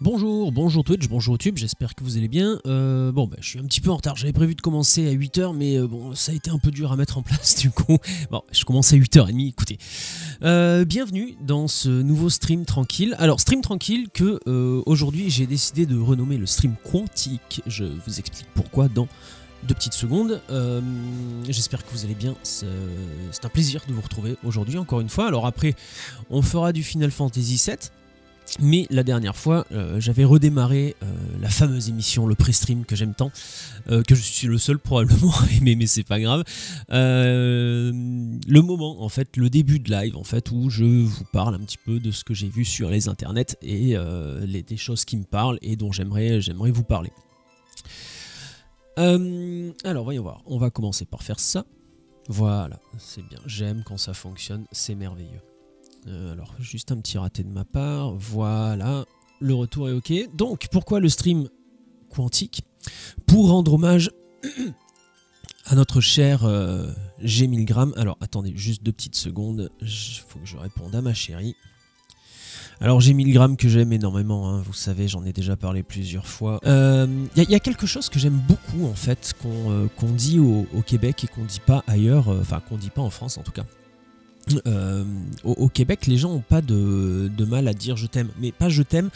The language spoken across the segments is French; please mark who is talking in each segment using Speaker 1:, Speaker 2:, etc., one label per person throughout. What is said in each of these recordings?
Speaker 1: Bonjour, bonjour Twitch, bonjour YouTube, j'espère que vous allez bien. Je suis un petit peu en retard, j'avais prévu de commencer à 8h, mais ça a été un peu dur à mettre en place du coup. Bon, je commence à 8h30, écoutez. Bienvenue dans ce nouveau stream tranquille. Alors, stream tranquille que aujourd'hui j'ai décidé de renommer le stream quantique. Je vous explique pourquoi dans 2 petites secondes. J'espère que vous allez bien, c'est un plaisir de vous retrouver aujourd'hui encore une fois. Alors après, on fera du Final Fantasy VII. Mais la dernière fois, j'avais redémarré la fameuse émission, le pré-stream que j'aime tant, que je suis le seul probablement à aimer, mais c'est pas grave. Le moment, en fait, le début de live, en fait, où je vous parle un petit peu de ce que j'ai vu sur les internets et des choses qui me parlent et dont j'aimerais vous parler. Alors, voyons voir, on va commencer par faire ça. Voilà, c'est bien, j'aime quand ça fonctionne, c'est merveilleux. Alors, juste un petit raté de ma part. Voilà, le retour est ok. Donc, pourquoi le stream quantique? Pour rendre hommage à notre cher G1000G. Alors, attendez, juste 2 petites secondes. Il faut que je réponde à ma chérie. Alors, G1000G que j'aime énormément, hein, vous savez, j'en ai déjà parlé plusieurs fois. Y a quelque chose que j'aime beaucoup, en fait, qu'on dit au Québec et qu'on dit pas ailleurs, enfin, qu'on dit pas en France en tout cas. Au Québec, les gens n'ont pas de mal à dire je t'aime, mais pas je t'aime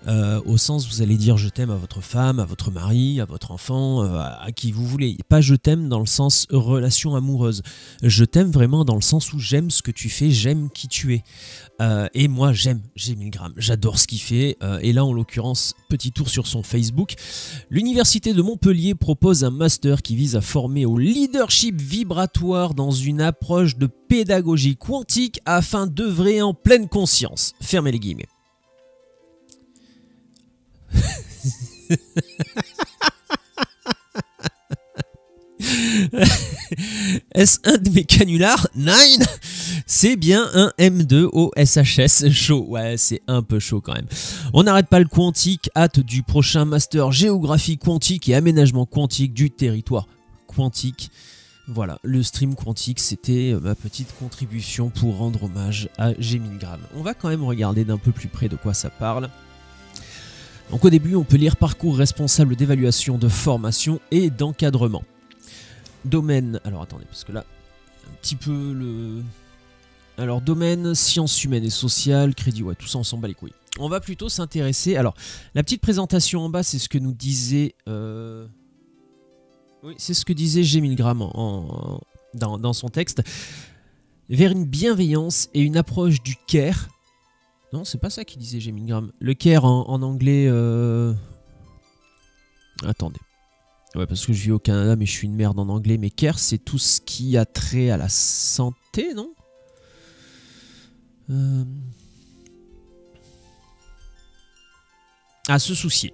Speaker 1: au sens où vous allez dire je t'aime à votre femme, à votre mari, à votre enfant, à qui vous voulez. Pas je t'aime dans le sens relation amoureuse. Je t'aime vraiment dans le sens où j'aime ce que tu fais, j'aime qui tu es. Et moi j'aime G1000G, j'adore ce qu'il fait. Et là en l'occurrence, petit tour sur son Facebook. L'université de Montpellier propose un master qui vise à former au leadership vibratoire dans une approche de pédagogie quantique afin d'œuvrer en pleine conscience. Fermez les guillemets. Est-ce un de mes canulars? Nine. C'est bien un M2 au SHS chaud. Ouais, c'est un peu chaud quand même. On n'arrête pas le quantique, hâte du prochain master géographie quantique et aménagement quantique du territoire quantique. Voilà, le stream quantique, c'était ma petite contribution pour rendre hommage à G1000G. On va quand même regarder d'un peu plus près de quoi ça parle. Donc au début, on peut lire parcours responsable d'évaluation, de formation et d'encadrement. Domaine, alors attendez, parce que là, un petit peu le... Alors domaine, sciences humaines et sociales, crédit, ouais, tout ça on s'en bat les couilles. On va plutôt s'intéresser... Alors, la petite présentation en bas, c'est ce que nous disait... Oui, c'est ce que disait G1000G dans son texte. Vers une bienveillance et une approche du care... Non, c'est pas ça qu'il disait G1000G. Le care en anglais... Attendez. Ouais, parce que je vis au Canada, mais je suis une merde en anglais. Mais care, c'est tout ce qui a trait à la santé, non? Ah, se soucier.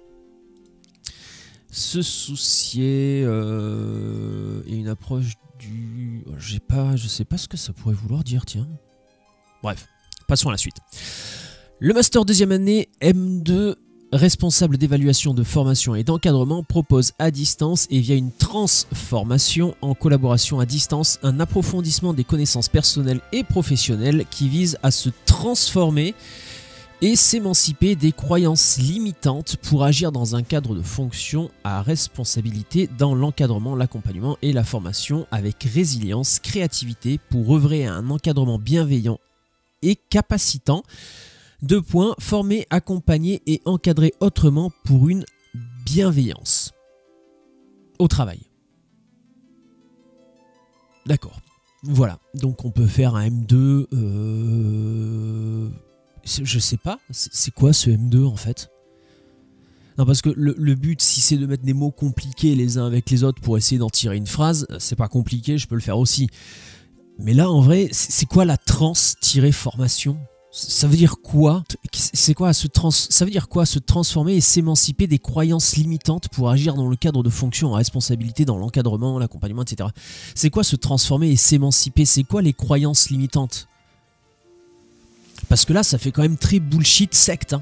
Speaker 1: Se soucier et une approche du... Je sais pas ce que ça pourrait vouloir dire, tiens. Bref, passons à la suite. Le master deuxième année M2, responsable d'évaluation de formation et d'encadrement, propose à distance et via une transformation en collaboration à distance un approfondissement des connaissances personnelles et professionnelles qui vise à se transformer et s'émanciper des croyances limitantes pour agir dans un cadre de fonction à responsabilité dans l'encadrement, l'accompagnement et la formation avec résilience, créativité pour œuvrer à un encadrement bienveillant et capacitant. 2 points, former, accompagner et encadrer autrement pour une bienveillance au travail. D'accord. Voilà, donc on peut faire un M2. Je sais pas, c'est quoi ce M2 en fait? Non, parce que le but, si c'est de mettre des mots compliqués les uns avec les autres pour essayer d'en tirer une phrase, c'est pas compliqué, je peux le faire aussi. Mais là, en vrai, c'est quoi la trans-formation? Ça veut dire quoi? C'est quoi ça veut dire quoi se transformer et s'émanciper des croyances limitantes pour agir dans le cadre de fonctions en responsabilité dans l'encadrement, l'accompagnement, etc. C'est quoi se transformer et s'émanciper? C'est quoi les croyances limitantes? Parce que là, ça fait quand même très bullshit secte. Hein.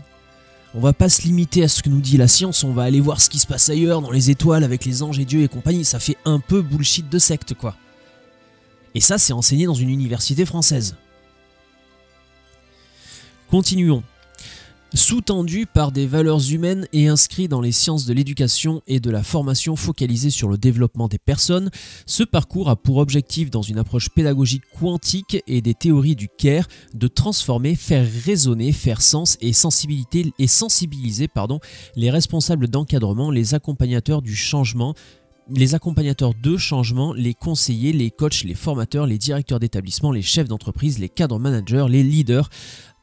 Speaker 1: On va pas se limiter à ce que nous dit la science, on va aller voir ce qui se passe ailleurs, dans les étoiles, avec les anges et Dieu et compagnie. Ça fait un peu bullshit de secte, quoi. Et ça, c'est enseigné dans une université française. Continuons. Sous-tendu par des valeurs humaines et inscrit dans les sciences de l'éducation et de la formation focalisée sur le développement des personnes, ce parcours a pour objectif, dans une approche pédagogique quantique et des théories du CARE, de transformer, faire raisonner, faire sens et sensibiliser les responsables d'encadrement, les accompagnateurs du changement, les accompagnateurs de changement, les conseillers, les coachs, les formateurs, les directeurs d'établissement, les chefs d'entreprise, les cadres managers, les leaders,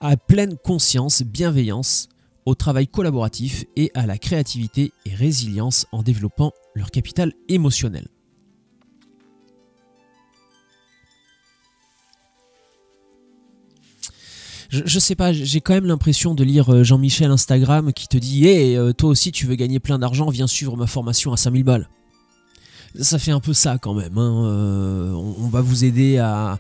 Speaker 1: à pleine conscience, bienveillance, au travail collaboratif et à la créativité et résilience en développant leur capital émotionnel. Je sais pas, j'ai quand même l'impression de lire Jean-Michel Instagram qui te dit « Hey, toi aussi tu veux gagner plein d'argent, viens suivre ma formation à 5000 balles ». Ça fait un peu ça quand même, hein. On va vous aider à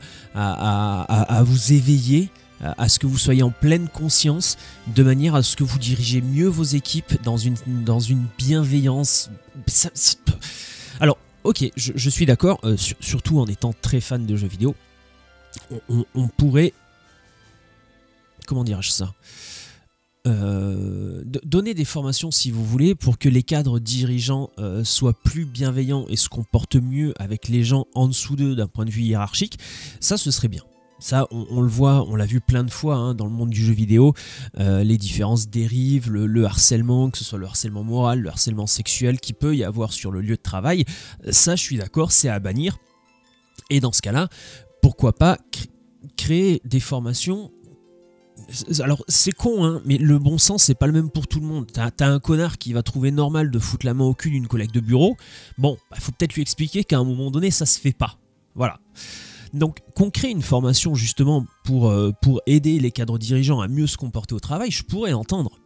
Speaker 1: vous éveiller, à ce que vous soyez en pleine conscience, de manière à ce que vous dirigez mieux vos équipes dans une bienveillance. Alors, ok, je suis d'accord, surtout en étant très fan de jeux vidéo, on pourrait... Comment dirais-je ça, donner des formations si vous voulez pour que les cadres dirigeants soient plus bienveillants et se comportent mieux avec les gens en dessous d'eux d'un point de vue hiérarchique, ça ce serait bien. Ça on le voit, on l'a vu plein de fois hein, dans le monde du jeu vidéo, les différences dérives, le harcèlement, que ce soit le harcèlement moral, le harcèlement sexuel qu'il peut y avoir sur le lieu de travail, ça je suis d'accord, c'est à bannir. Et dans ce cas-là, pourquoi pas créer des formations. Alors c'est con hein, mais le bon sens c'est pas le même pour tout le monde. T'as un connard qui va trouver normal de foutre la main au cul d'une collègue de bureau, bon, faut peut-être lui expliquer qu'à un moment donné ça se fait pas. Voilà. Donc qu'on crée une formation justement pour aider les cadres dirigeants à mieux se comporter au travail, je pourrais entendre.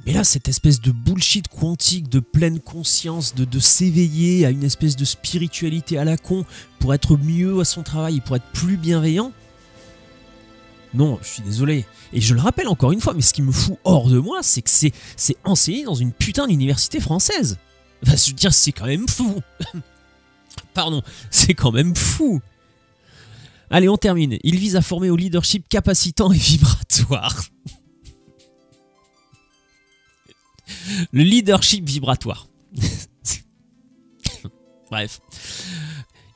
Speaker 1: Mais là cette espèce de bullshit quantique de pleine conscience, de s'éveiller à une espèce de spiritualité à la con pour être mieux à son travail et pour être plus bienveillant, non, je suis désolé. Et je le rappelle encore une fois, mais ce qui me fout hors de moi, c'est que c'est enseigné dans une putain d'université française. Enfin, je veux dire, c'est quand même fou. Pardon, c'est quand même fou. Allez, on termine. Il vise à former au leadership capacitant et vibratoire. Le leadership vibratoire. Bref.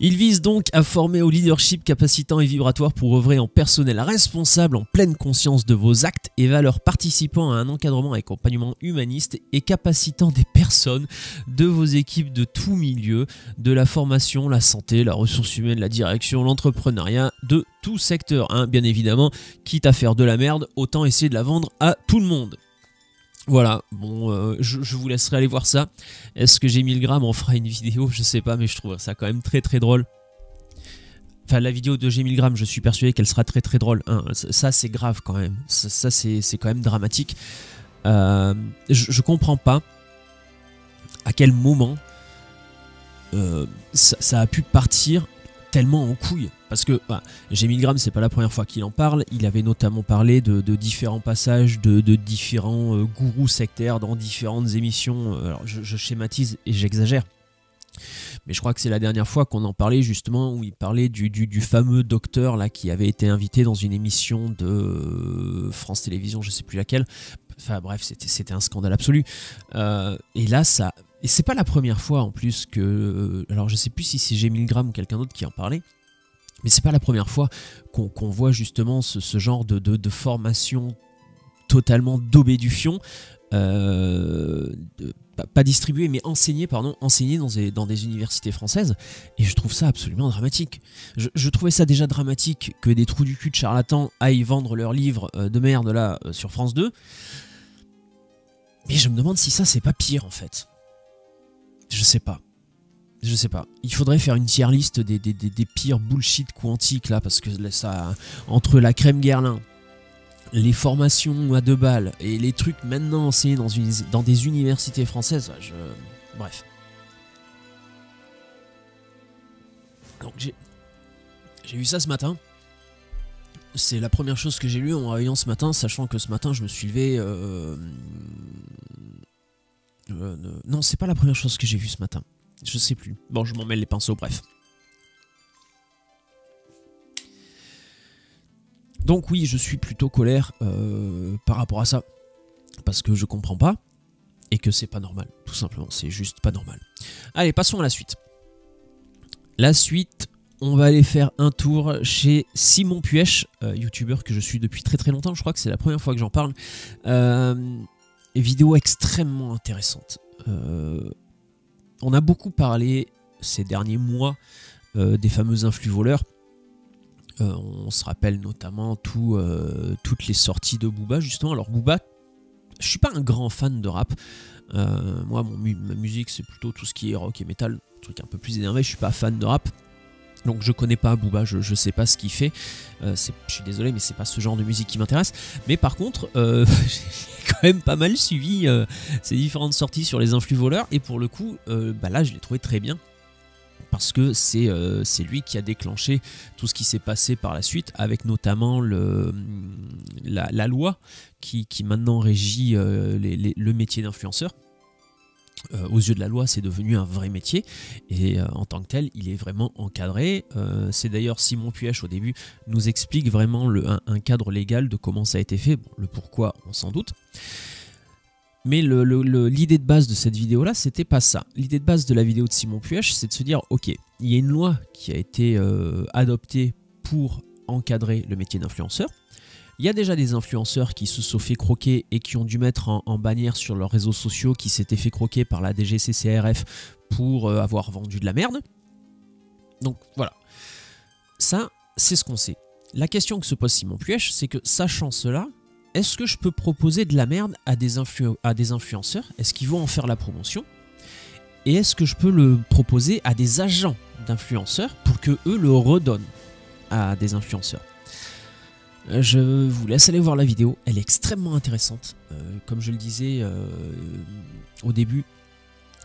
Speaker 1: Il vise donc à former au leadership capacitant et vibratoire pour œuvrer en personnel responsable en pleine conscience de vos actes et valeurs, participant à un encadrement et accompagnement humaniste et capacitant des personnes de vos équipes de tout milieu, de la formation, la santé, la ressource humaine, la direction, l'entrepreneuriat, de tout secteur, hein, bien évidemment, quitte à faire de la merde, autant essayer de la vendre à tout le monde. Voilà, bon, je vous laisserai aller voir ça. Est-ce que j'ai 1000 grammes en fera une vidéo? Je sais pas, mais je trouve ça quand même très très drôle. Enfin, la vidéo de G 1000 grammes, je suis persuadé qu'elle sera très très drôle. Hein, ça c'est grave quand même. Ça c'est quand même dramatique. Je comprends pas à quel moment ça a pu partir tellement en couille. Parce que G 1000 grammes, c'est pas la première fois qu'il en parle. Il avait notamment parlé de différents passages de différents gourous sectaires dans différentes émissions. Alors je schématise et j'exagère. Mais je crois que c'est la dernière fois qu'on en parlait justement, où il parlait du fameux docteur là qui avait été invité dans une émission de France Télévisions, je sais plus laquelle. Enfin bref, c'était un scandale absolu. Et là, ça... Et c'est pas la première fois en plus que... Alors je sais plus si c'est G 1000 grammes ou quelqu'un d'autre qui en parlait. Mais c'est pas la première fois qu'on voit justement ce genre de formation totalement daubée du fion, pas distribuée mais enseignée dans des universités françaises, et je trouve ça absolument dramatique. Je trouvais ça déjà dramatique que des trous du cul de charlatans aillent vendre leurs livres de merde là sur France 2, mais je me demande si ça c'est pas pire en fait. Je sais pas. Je sais pas, il faudrait faire une tier list des pires bullshit quantiques là, parce que ça, entre la crème Guerlain, les formations à 2 balles et les trucs maintenant enseignés dans des universités françaises, bref. Donc j'ai vu ça ce matin, c'est la première chose que j'ai lue en me réveillant ce matin, sachant que ce matin je me suis levé... non, c'est pas la première chose que j'ai vue ce matin. Je sais plus. Bon, je m'en mêle les pinceaux, bref. Donc oui, je suis plutôt colère par rapport à ça. parce que je comprends pas et que c'est pas normal, tout simplement, c'est juste pas normal. Allez, passons à la suite. La suite, on va aller faire un tour chez Simon Puech, youtubeur que je suis depuis très très longtemps, je crois que c'est la première fois que j'en parle. Vidéo extrêmement intéressante. On a beaucoup parlé ces derniers mois des fameux influx voleurs. On se rappelle notamment toutes les sorties de Booba, justement. Alors Booba, je suis pas un grand fan de rap. Moi, ma musique, c'est plutôt tout ce qui est rock et metal, un truc un peu plus énervé. Je suis pas fan de rap. Donc je connais pas Booba, je sais pas ce qu'il fait. Je suis désolé, mais c'est pas ce genre de musique qui m'intéresse. Mais par contre, j'ai quand même pas mal suivi ces différentes sorties sur les influx voleurs. Et pour le coup, là, je l'ai trouvé très bien. Parce que c'est lui qui a déclenché tout ce qui s'est passé par la suite, avec notamment la loi qui maintenant régit le métier d'influenceur. Aux yeux de la loi, c'est devenu un vrai métier et en tant que tel, il est vraiment encadré. C'est d'ailleurs Simon Puech au début nous explique vraiment un cadre légal de comment ça a été fait. Bon, le pourquoi, on s'en doute. Mais l'idée de base de cette vidéo-là, c'était pas ça. L'idée de base de la vidéo de Simon Puech, c'est de se dire, ok, il y a une loi qui a été adoptée pour encadrer le métier d'influenceur. Il y a déjà des influenceurs qui se sont fait croquer et qui ont dû mettre en bannière sur leurs réseaux sociaux qui s'étaient fait croquer par la DGCCRF pour avoir vendu de la merde. Donc voilà, ça c'est ce qu'on sait. La question que se pose Simon Puech, c'est que sachant cela, est-ce que je peux proposer de la merde à des influenceurs? Est-ce qu'ils vont en faire la promotion? Et est-ce que je peux le proposer à des agents d'influenceurs pour que eux le redonnent à des influenceurs? Je vous laisse aller voir la vidéo, elle est extrêmement intéressante. Comme je le disais au début,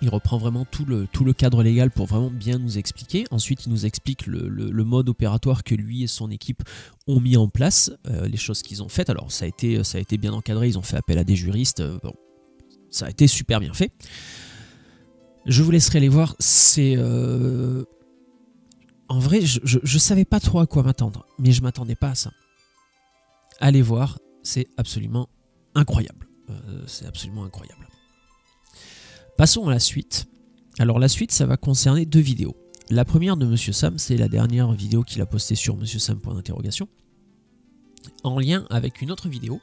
Speaker 1: il reprend vraiment tout le cadre légal pour vraiment bien nous expliquer. Ensuite, il nous explique le mode opératoire que lui et son équipe ont mis en place, les choses qu'ils ont faites. Alors ça a été bien encadré, ils ont fait appel à des juristes, bon, ça a été super bien fait. Je vous laisserai aller voir, c'est... En vrai, je savais pas trop à quoi m'attendre, mais je m'attendais pas à ça. Allez voir, c'est absolument incroyable. C'est absolument incroyable. Passons à la suite. Alors la suite, ça va concerner deux vidéos. La première de Monsieur Sam, c'est la dernière vidéo qu'il a postée sur Monsieur Sam, en lien avec une autre vidéo.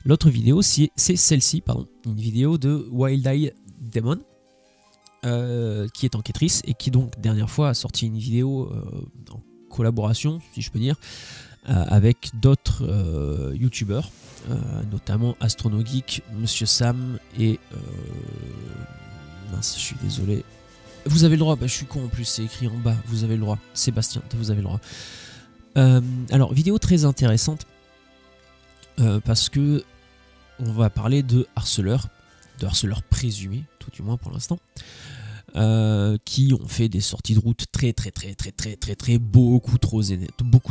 Speaker 1: L'autre vidéo, c'est celle-ci, pardon, une vidéo de Wild Eye Demon, qui est enquêtrice et qui donc dernière fois a sorti une vidéo en collaboration, si je peux dire, avec d'autres youtubeurs, notamment Astronogeek, Monsieur Sam et... mince, je suis désolé. Vous avez le droit, bah, je suis con en plus, c'est écrit en bas, vous avez le droit. Sébastien, vous avez le droit. Alors, vidéo très intéressante, parce que on va parler de harceleurs présumés, tout du moins pour l'instant, qui ont fait des sorties de route beaucoup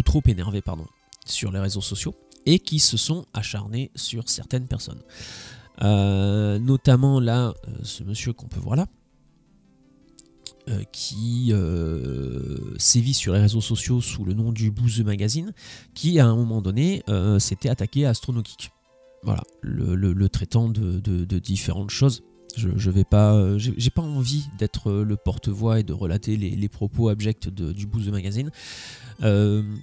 Speaker 1: trop énervées, pardon, sur les réseaux sociaux et qui se sont acharnés sur certaines personnes. Notamment là, ce monsieur qu'on peut voir là, qui sévit sur les réseaux sociaux sous le nom du Bouzeux Magazine, qui à un moment donné s'était attaqué à Astronogeek. Voilà, le traitant de différentes choses. Je vais pas, j'ai pas envie d'être le porte-voix et de relater les propos abjects du Bouzeux Magazine.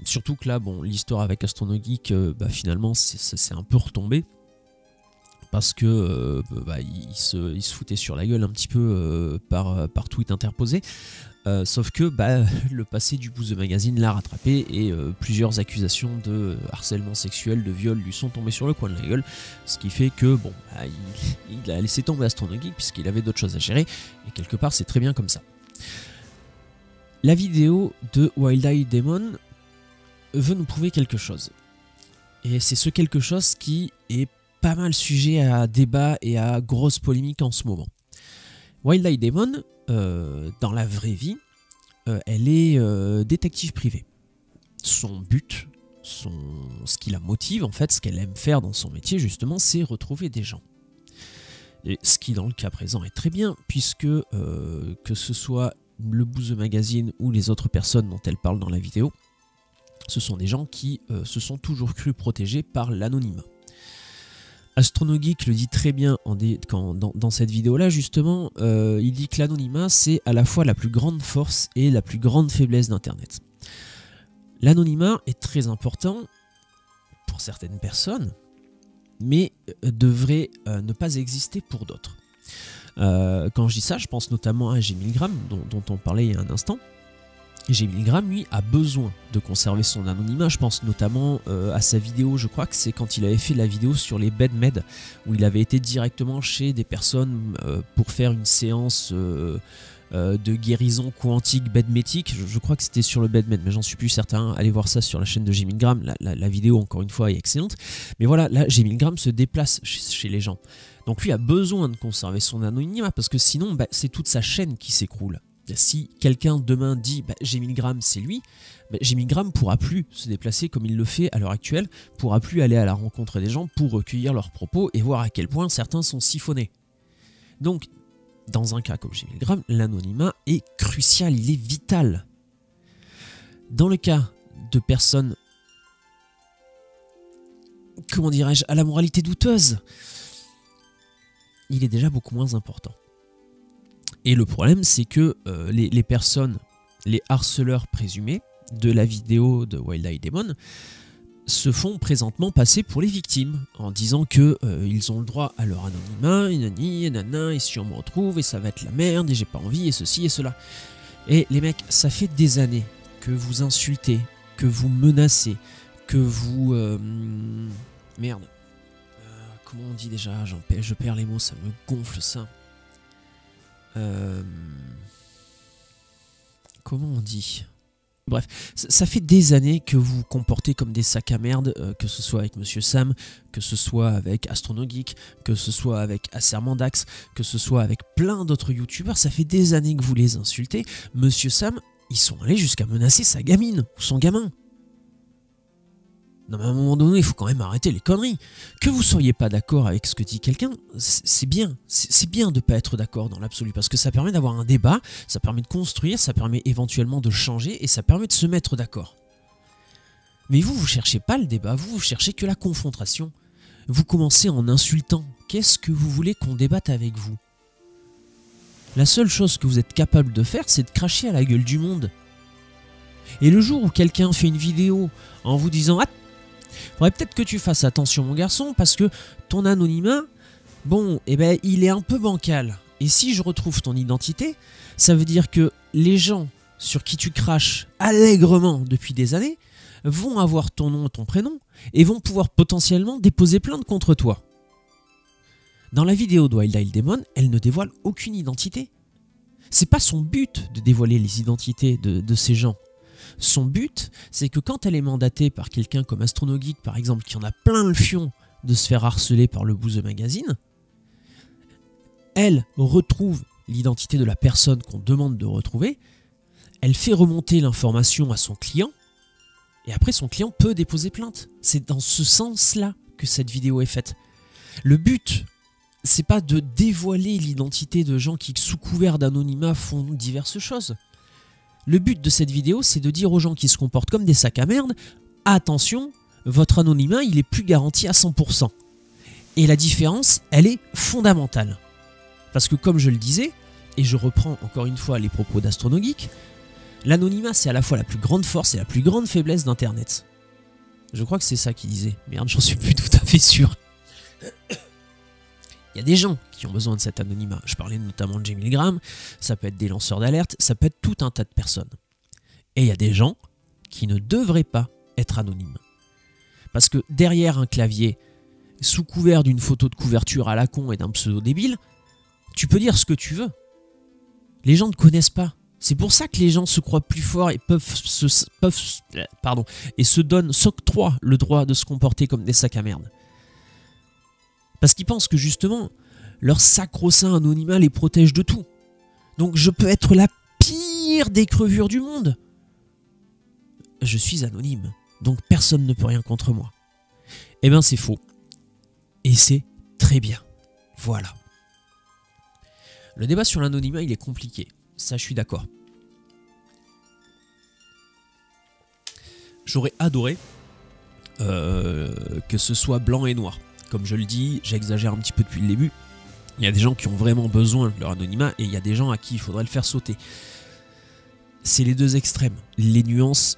Speaker 1: Surtout que là, bon, l'histoire avec Astronogeek, finalement, c'est un peu retombé. Parce que il se foutait sur la gueule un petit peu par tweet interposé. Sauf que le passé du Bouzeux Magazine l'a rattrapé et plusieurs accusations de harcèlement sexuel, de viol lui sont tombées sur le coin de la gueule. Ce qui fait que bon, il a laissé tomber Astronogeek puisqu'il avait d'autres choses à gérer. Et quelque part, c'est très bien comme ça. La vidéo de Wild Eye Demon veut nous prouver quelque chose. Et c'est ce quelque chose qui est pas mal sujet à débat et à grosse polémique en ce moment. Wild Eye Demon, dans la vraie vie, elle est détective privée. Son but, ce qui la motive en fait, ce qu'elle aime faire dans son métier justement, c'est retrouver des gens. Et ce qui dans le cas présent est très bien, puisque que ce soit le Bouzeux Magazine ou les autres personnes dont elle parle dans la vidéo, ce sont des gens qui se sont toujours crus protégés par l'anonymat. AstronoGeek le dit très bien dans cette vidéo-là, justement, il dit que l'anonymat, c'est à la fois la plus grande force et la plus grande faiblesse d'Internet. L'anonymat est très important pour certaines personnes, mais devrait ne pas exister pour d'autres. Quand je dis ça, je pense notamment à G1000g, dont on parlait il y a un instant. G1000g, lui, a besoin de conserver son anonymat. Je pense notamment à sa vidéo, je crois que c'est quand il avait fait la vidéo sur les bedmed, où il avait été directement chez des personnes pour faire une séance de guérison quantique bedmétique. Je crois que c'était sur le bedmed, mais j'en suis plus certain. Allez voir ça sur la chaîne de G1000g. La vidéo, encore une fois, est excellente. Mais voilà, là, G1000g se déplace chez les gens. Donc lui a besoin de conserver son anonymat, parce que sinon, c'est toute sa chaîne qui s'écroule. Si quelqu'un demain dit G1000g c'est lui, G1000g pourra plus se déplacer comme il le fait à l'heure actuelle, pourra plus aller à la rencontre des gens pour recueillir leurs propos et voir à quel point certains sont siphonnés. Donc, dans un cas comme G1000g, l'anonymat est crucial, il est vital. Dans le cas de personnes, comment dirais-je, à la moralité douteuse, il est déjà beaucoup moins important. Et le problème, c'est que les personnes, les harceleurs présumés de la vidéo de Wild Eye Demon se font présentement passer pour les victimes en disant que ils ont le droit à leur anonymat, et nanana, et si on me retrouve, et ça va être la merde, et j'ai pas envie, et ceci et cela. Et les mecs, ça fait des années que vous insultez, que vous menacez, que vous... merde. Comment on dit déjà? Je perds les mots, ça me gonfle ça. Comment on dit? Bref, ça fait des années que vous vous comportez comme des sacs à merde, que ce soit avec Monsieur Sam, que ce soit avec AstronoGeek, que ce soit avec Acermandax, que ce soit avec plein d'autres youtubeurs. Ça fait des années que vous les insultez. Monsieur Sam, ils sont allés jusqu'à menacer sa gamine ou son gamin. Non mais à un moment donné, il faut quand même arrêter les conneries. Que vous soyez pas d'accord avec ce que dit quelqu'un, c'est bien. C'est bien de pas être d'accord dans l'absolu, parce que ça permet d'avoir un débat, ça permet de construire, ça permet éventuellement de changer, et ça permet de se mettre d'accord. Mais vous cherchez pas le débat, vous cherchez que la confrontation. Vous commencez en insultant. Qu'est-ce que vous voulez qu'on débatte avec vous? La seule chose que vous êtes capable de faire, c'est de cracher à la gueule du monde. Et le jour où quelqu'un fait une vidéo en vous disant « Ah, faudrait peut-être que tu fasses attention mon garçon parce que ton anonymat, bon, eh ben, il est un peu bancal. Et si je retrouve ton identité, ça veut dire que les gens sur qui tu craches allègrement depuis des années vont avoir ton nom et ton prénom et vont pouvoir potentiellement déposer plainte contre toi. » Dans la vidéo de Wild Eye Demon, elle ne dévoile aucune identité. C'est pas son but de dévoiler les identités de ces gens. Son but, c'est que quand elle est mandatée par quelqu'un comme AstronoGeek, par exemple, qui en a plein le fion de se faire harceler par le Boozeux Magazine, elle retrouve l'identité de la personne qu'on demande de retrouver, elle fait remonter l'information à son client, et après son client peut déposer plainte. C'est dans ce sens-là que cette vidéo est faite. Le but, c'est pas de dévoiler l'identité de gens qui, sous couvert d'anonymat, font diverses choses. Le but de cette vidéo, c'est de dire aux gens qui se comportent comme des sacs à merde, attention, votre anonymat, il est plus garanti à 100%. Et la différence, elle est fondamentale. Parce que comme je le disais, et je reprends encore une fois les propos d'AstronoGeek, l'anonymat, c'est à la fois la plus grande force et la plus grande faiblesse d'Internet. Je crois que c'est ça qu'il disait. Merde, j'en suis plus tout à fait sûr. Il y a des gens qui ont besoin de cet anonymat. Je parlais notamment de G1000g, ça peut être des lanceurs d'alerte, ça peut être tout un tas de personnes. Et il y a des gens qui ne devraient pas être anonymes. Parce que derrière un clavier, sous couvert d'une photo de couverture à la con et d'un pseudo débile, tu peux dire ce que tu veux. Les gens ne connaissent pas. C'est pour ça que les gens se croient plus forts et s'octroient le droit de se comporter comme des sacs à merde. Parce qu'ils pensent que justement, leur sacro-saint anonymat les protège de tout. Donc je peux être la pire des crevures du monde. Je suis anonyme, donc personne ne peut rien contre moi. Eh bien c'est faux. Et c'est très bien. Voilà. Le débat sur l'anonymat, il est compliqué. Ça, je suis d'accord. J'aurais adoré que ce soit blanc et noir. Comme je le dis, j'exagère un petit peu depuis le début. Il y a des gens qui ont vraiment besoin de leur anonymat et il y a des gens à qui il faudrait le faire sauter. C'est les deux extrêmes. Les nuances,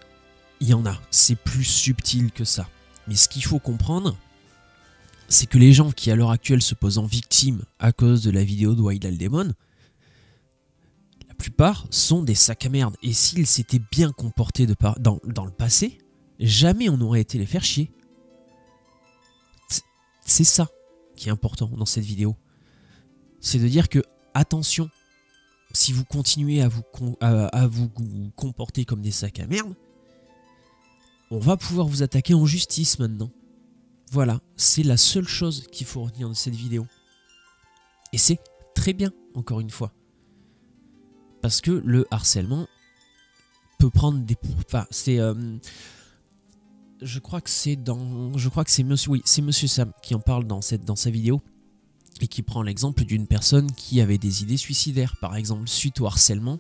Speaker 1: il y en a. C'est plus subtil que ça. Mais ce qu'il faut comprendre, c'est que les gens qui à l'heure actuelle se posent en victime à cause de la vidéo de Wild Demon, la plupart sont des sacs à merde. Et s'ils s'étaient bien comportés dans le passé, jamais on n'aurait été les faire chier. C'est ça qui est important dans cette vidéo. C'est de dire que, attention, si vous continuez à vous comporter comme des sacs à merde, on va pouvoir vous attaquer en justice maintenant. Voilà, c'est la seule chose qu'il faut retenir de cette vidéo. Et c'est très bien, encore une fois. Parce que le harcèlement peut prendre des... Enfin, c'est... je crois que c'est Monsieur Sam qui en parle dans sa vidéo. Et qui prend l'exemple d'une personne qui avait des idées suicidaires, par exemple suite au harcèlement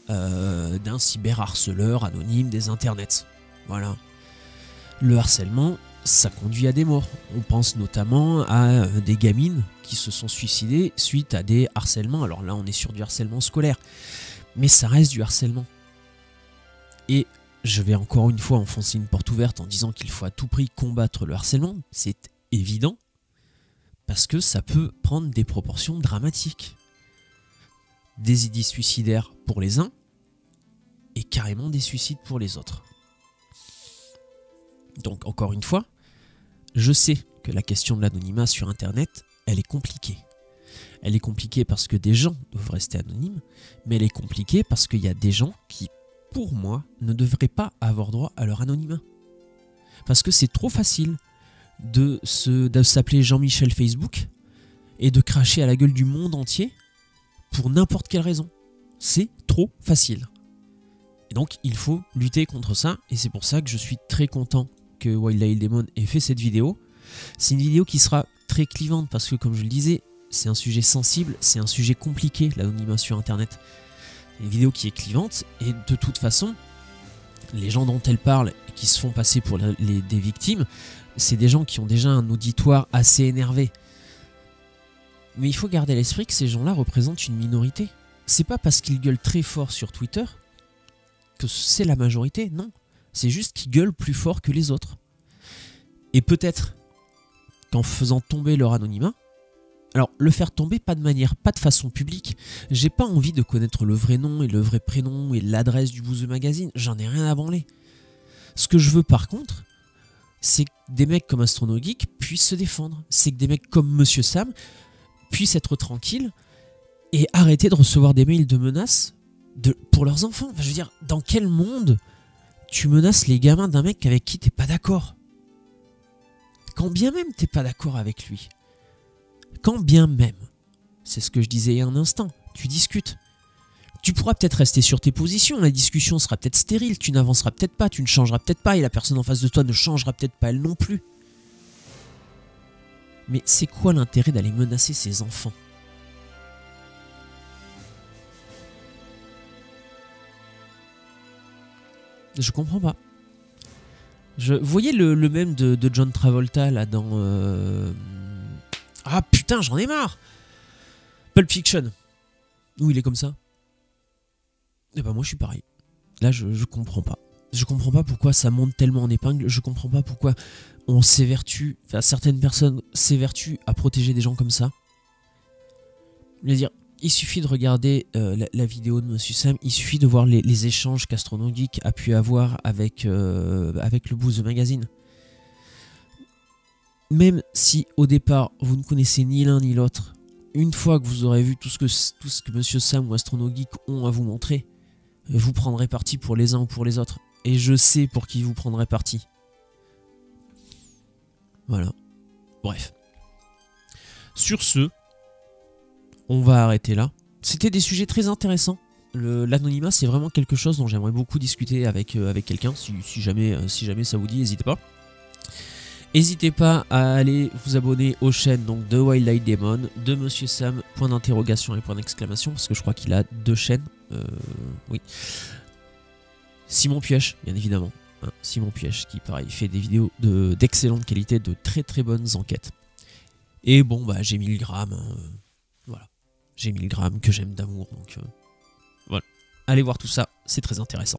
Speaker 1: d'un cyberharceleur anonyme des internets. Voilà. Le harcèlement, ça conduit à des morts. On pense notamment à des gamines qui se sont suicidées suite à des harcèlements. Alors là, on est sur du harcèlement scolaire. Mais ça reste du harcèlement. Et je vais encore une fois enfoncer une porte ouverte en disant qu'il faut à tout prix combattre le harcèlement. C'est évident. Parce que ça peut prendre des proportions dramatiques. Des idées suicidaires pour les uns et carrément des suicides pour les autres. Donc encore une fois, je sais que la question de l'anonymat sur Internet, elle est compliquée. Elle est compliquée parce que des gens doivent rester anonymes, mais elle est compliquée parce qu'il y a des gens qui, pour moi, ne devraient pas avoir droit à leur anonymat. Parce que c'est trop facile de s'appeler Jean-Michel Facebook et de cracher à la gueule du monde entier pour n'importe quelle raison. C'est trop facile. Et donc il faut lutter contre ça, et c'est pour ça que je suis très content que Wild Demon ait fait cette vidéo. C'est une vidéo qui sera très clivante parce que, comme je le disais, c'est un sujet sensible, c'est un sujet compliqué, l'anonymat sur Internet. C'est une vidéo qui est clivante, et de toute façon, les gens dont elle parle et qui se font passer pour des victimes, c'est des gens qui ont déjà un auditoire assez énervé. Mais il faut garder à l'esprit que ces gens-là représentent une minorité. C'est pas parce qu'ils gueulent très fort sur Twitter que c'est la majorité, non. C'est juste qu'ils gueulent plus fort que les autres. Et peut-être qu'en faisant tomber leur anonymat, alors le faire tomber pas de façon publique, j'ai pas envie de connaître le vrai nom et le vrai prénom et l'adresse du Bouseux Magazine, j'en ai rien à branler. Ce que je veux par contre, c'est que des mecs comme AstronoGeek puissent se défendre. C'est que des mecs comme Monsieur Sam puissent être tranquilles et arrêter de recevoir des mails de menaces pour leurs enfants. Enfin, je veux dire, dans quel monde tu menaces les gamins d'un mec avec qui t'es pas d'accord? Quand bien même t'es pas d'accord avec lui. Quand bien même. C'est ce que je disais il y a un instant. Tu discutes. Tu pourras peut-être rester sur tes positions, la discussion sera peut-être stérile, tu n'avanceras peut-être pas, tu ne changeras peut-être pas, et la personne en face de toi ne changera peut-être pas elle non plus. Mais c'est quoi l'intérêt d'aller menacer ses enfants? Je comprends pas. Vous voyez le mème de John Travolta là dans... Ah putain, j'en ai marre! Pulp Fiction. Où il est comme ça. Et ben moi je suis pareil. Là je comprends pas. Je comprends pas pourquoi ça monte tellement en épingle. Je comprends pas pourquoi on s'évertue, enfin certaines personnes s'évertuent à protéger des gens comme ça. Je veux dire, il suffit de regarder la vidéo de Monsieur Sam, il suffit de voir les échanges qu'AstronoGeek a pu avoir avec le Bouseux Magazine. Même si au départ vous ne connaissez ni l'un ni l'autre, une fois que vous aurez vu tout ce que Monsieur Sam ou AstronoGeek ont à vous montrer, vous prendrez parti pour les uns ou pour les autres. Et je sais pour qui vous prendrez parti. Voilà. Bref. Sur ce, on va arrêter là. C'était des sujets très intéressants. L'anonymat, c'est vraiment quelque chose dont j'aimerais beaucoup discuter avec quelqu'un. Si jamais ça vous dit, n'hésitez pas. N'hésitez pas à aller vous abonner aux chaînes donc, de Wild Demon, de Monsieur Sam, point d'interrogation et point d'exclamation, parce que je crois qu'il a 2 chaînes. Oui. Simon Pioche, bien évidemment. Hein, Simon Pioche, qui pareil fait des vidéos d'excellente qualité, de très très bonnes enquêtes. Et bon, bah, j'ai 1000 grammes. Hein, voilà. J'ai 1000 grammes que j'aime d'amour. Donc, voilà. Allez voir tout ça, c'est très intéressant.